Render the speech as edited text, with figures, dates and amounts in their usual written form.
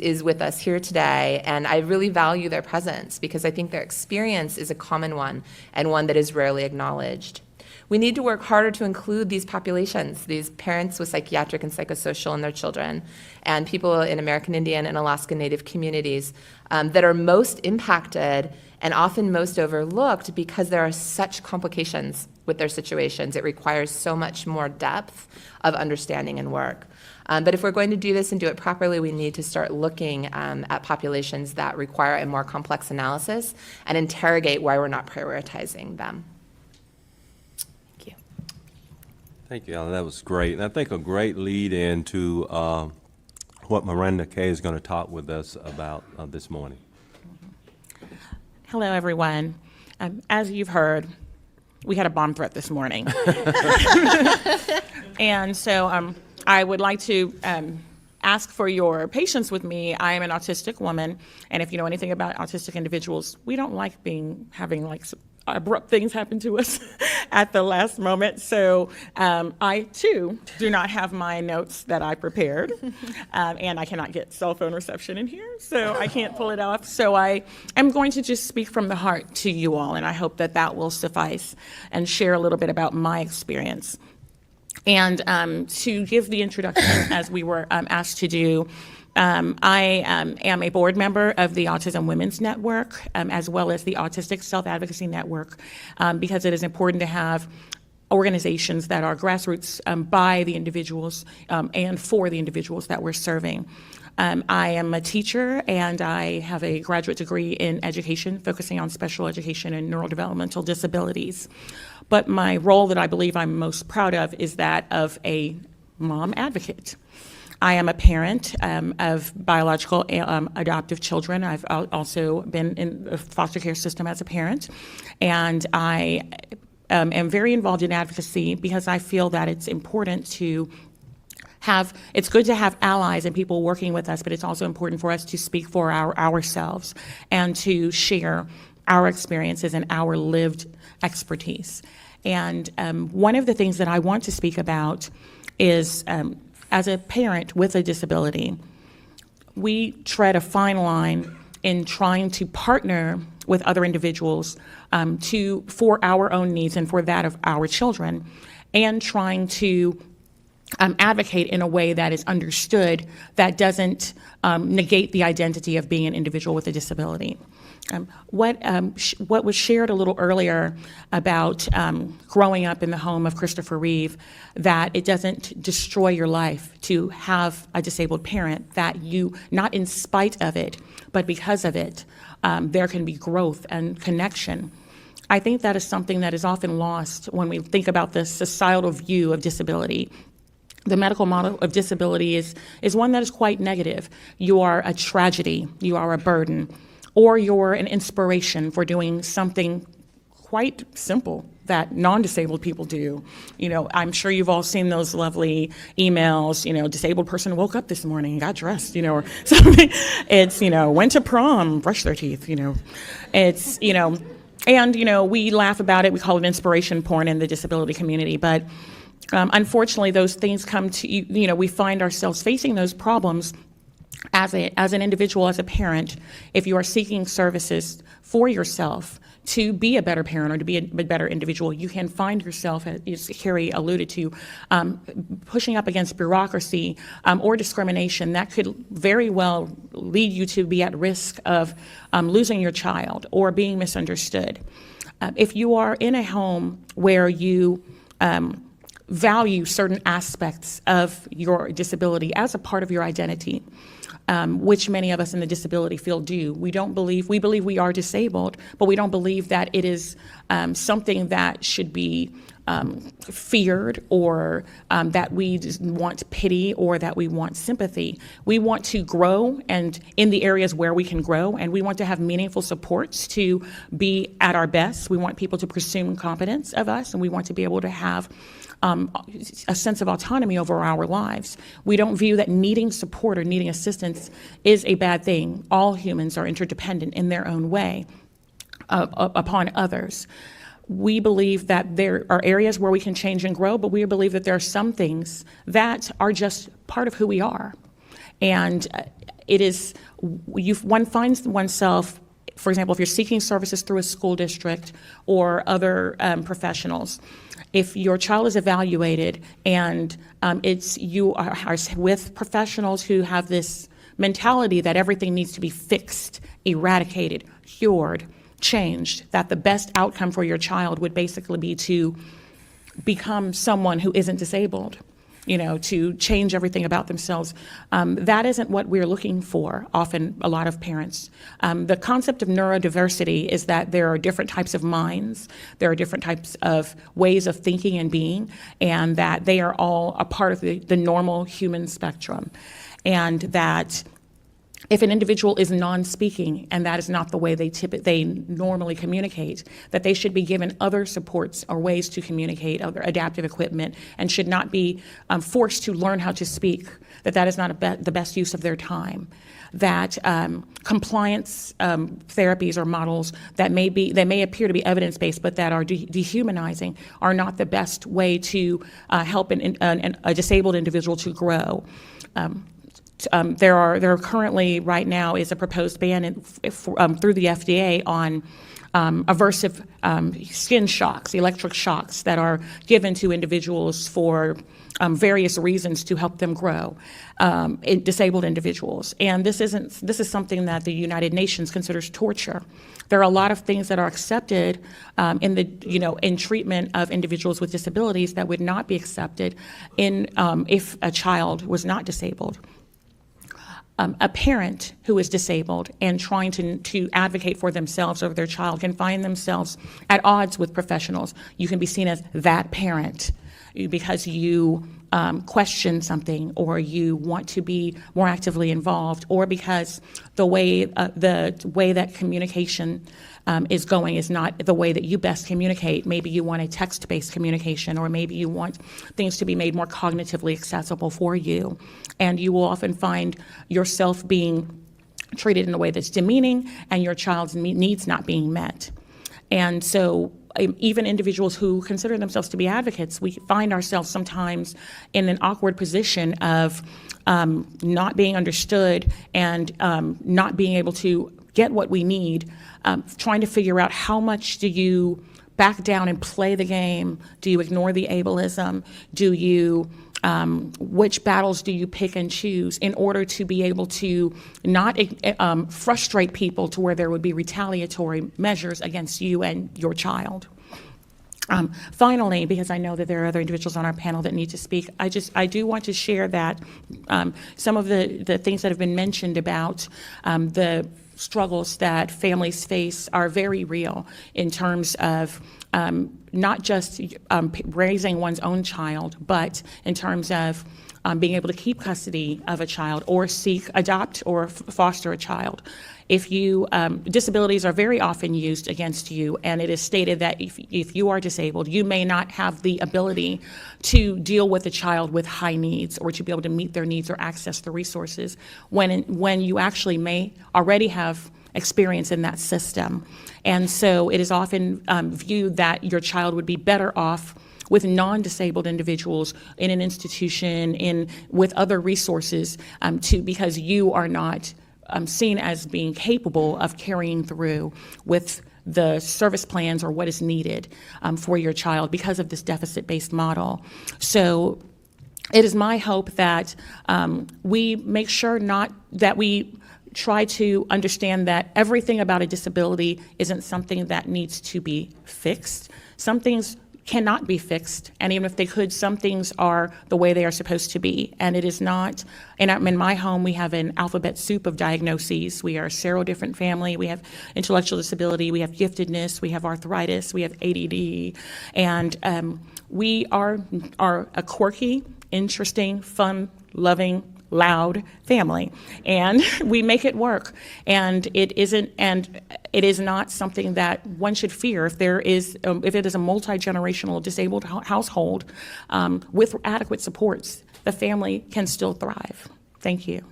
is with us here today, and I really value their presence because I think their experience is a common one and one that is rarely acknowledged. We need to work harder to include these populations, these parents with psychiatric and psychosocial in their children, and people in American Indian and Alaska Native communities that are most impacted and often most overlooked because there are such complications with their situations. It requires so much more depth of understanding and work. But if we're going to do this and do it properly, we need to start looking at populations that require a more complex analysis and interrogate why we're not prioritizing them. Thank you. Thank you, Ellen. That was great. And I think a great lead into what Miranda Kay is going to talk with us about this morning. Hello, everyone. As you've heard, we had a bomb threat this morning. And so I would like to ask for your patience with me. I am an autistic woman, and if you know anything about autistic individuals, we don't like having like abrupt things happen to us at the last moment. So I too do not have my notes that I prepared, and I cannot get cell phone reception in here, so I can't pull it off. So I am going to just speak from the heart to you all, and I hope that that will suffice and share a little bit about my experience. And to give the introduction, as we were asked to do, I am a board member of the Autism Women's Network, as well as the Autistic Self-Advocacy Network, because it is important to have organizations that are grassroots by the individuals and for the individuals that we're serving. I am a teacher, and I have a graduate degree in education, focusing on special education and neurodevelopmental disabilities. But my role that I believe I'm most proud of is that of a mom advocate. I am a parent of biological adoptive children. I've also been in the foster care system as a parent, and I am very involved in advocacy because I feel that it's important to it's good to have allies and people working with us, but it's also important for us to speak for ourselves and to share our experiences and our lived expertise. And one of the things that I want to speak about is, as a parent with a disability, we tread a fine line in trying to partner with other individuals for our own needs and for that of our children, and trying to advocate in a way that is understood, that doesn't negate the identity of being an individual with a disability. What was shared a little earlier about growing up in the home of Christopher Reeve, that it doesn't destroy your life to have a disabled parent, that you, not in spite of it, but because of it, there can be growth and connection. I think that is something that is often lost when we think about the societal view of disability. The medical model of disability is one that is quite negative. You are a tragedy, you are a burden, or you're an inspiration for doing something quite simple that non-disabled people do. You know, I'm sure you've all seen those lovely emails, you know, disabled person woke up this morning and got dressed, you know, or something. It's, you know, went to prom, brushed their teeth, you know. It's, you know, and, you know, we laugh about it, we call it inspiration porn in the disability community, but unfortunately, those things come to, you know, we find ourselves facing those problems as an individual, as a parent. If you are seeking services for yourself to be a better parent or to be a better individual, you can find yourself, as Carrie alluded to, pushing up against bureaucracy or discrimination that could very well lead you to be at risk of losing your child or being misunderstood. If you are in a home where you value certain aspects of your disability as a part of your identity, which many of us in the disability field do. We believe we are disabled, but we don't believe that it is something that should be feared, or that we just want pity, or that we want sympathy. We want to grow, and in the areas where we can grow, and we want to have meaningful supports to be at our best. We want people to presume competence of us, and we want to be able to have a sense of autonomy over our lives. We don't view that needing support or needing assistance is a bad thing. All humans are interdependent in their own way upon others. We believe that there are areas where we can change and grow, but we believe that there are some things that are just part of who we are. And one finds oneself, for example, if you're seeking services through a school district or other professionals, if your child is evaluated and you are with professionals who have this mentality that everything needs to be fixed, eradicated, cured, changed, that the best outcome for your child would basically be to become someone who isn't disabled, to change everything about themselves. That isn't what we're looking for, often, a lot of parents. The concept of neurodiversity is that there are different types of minds, there are different types of ways of thinking and being, and that they are all a part of the normal human spectrum. And that if an individual is non-speaking and that is not the way they normally communicate, that they should be given other supports or ways to communicate, other adaptive equipment, and should not be forced to learn how to speak, that is not the best use of their time. That compliance therapies or models that may appear to be evidence-based but that are dehumanizing are not the best way to help a disabled individual to grow. There are currently, right now, is a proposed ban through the FDA on aversive skin shocks, electric shocks that are given to individuals for various reasons to help them grow, disabled individuals. And this is something that the United Nations considers torture. There are a lot of things that are accepted in treatment of individuals with disabilities that would not be accepted if a child was not disabled. A parent who is disabled and trying to advocate for themselves or their child can find themselves at odds with professionals. You can be seen as that parent because you question something, or you want to be more actively involved, or because the way that communication is going is not the way that you best communicate. Maybe you want a text-based communication, or maybe you want things to be made more cognitively accessible for you. And you will often find yourself being treated in a way that's demeaning and your child's needs not being met. And so even individuals who consider themselves to be advocates, we find ourselves sometimes in an awkward position of not being understood and not being able to get what we need, trying to figure out how much do you back down and play the game? Do you ignore the ableism? Which battles do you pick and choose in order to be able to not frustrate people to where there would be retaliatory measures against you and your child? Finally, because I know that there are other individuals on our panel that need to speak, I do want to share that some of the things that have been mentioned about the struggles that families face are very real in terms of not just raising one's own child, but in terms of being able to keep custody of a child or adopt or foster a child. Disabilities are very often used against you, and it is stated that if you are disabled, you may not have the ability to deal with a child with high needs or to be able to meet their needs or access the resources when you actually may already have experience in that system. And so it is often viewed that your child would be better off with non-disabled individuals in an institution, with other resources, because you are not seen as being capable of carrying through with the service plans or what is needed for your child because of this deficit-based model. So it is my hope that we make sure that we try to understand that everything about a disability isn't something that needs to be fixed. Some things cannot be fixed, and even if they could, some things are the way they are supposed to be. And it is not, in my home, we have an alphabet soup of diagnoses. We are a several-different family. We have intellectual disability, we have giftedness, we have arthritis, we have ADD, and we are a quirky, interesting, fun, loving, loud family, and we make it work. And it is not something that one should fear. If it is a multi-generational disabled household with adequate supports, the family can still thrive. Thank you.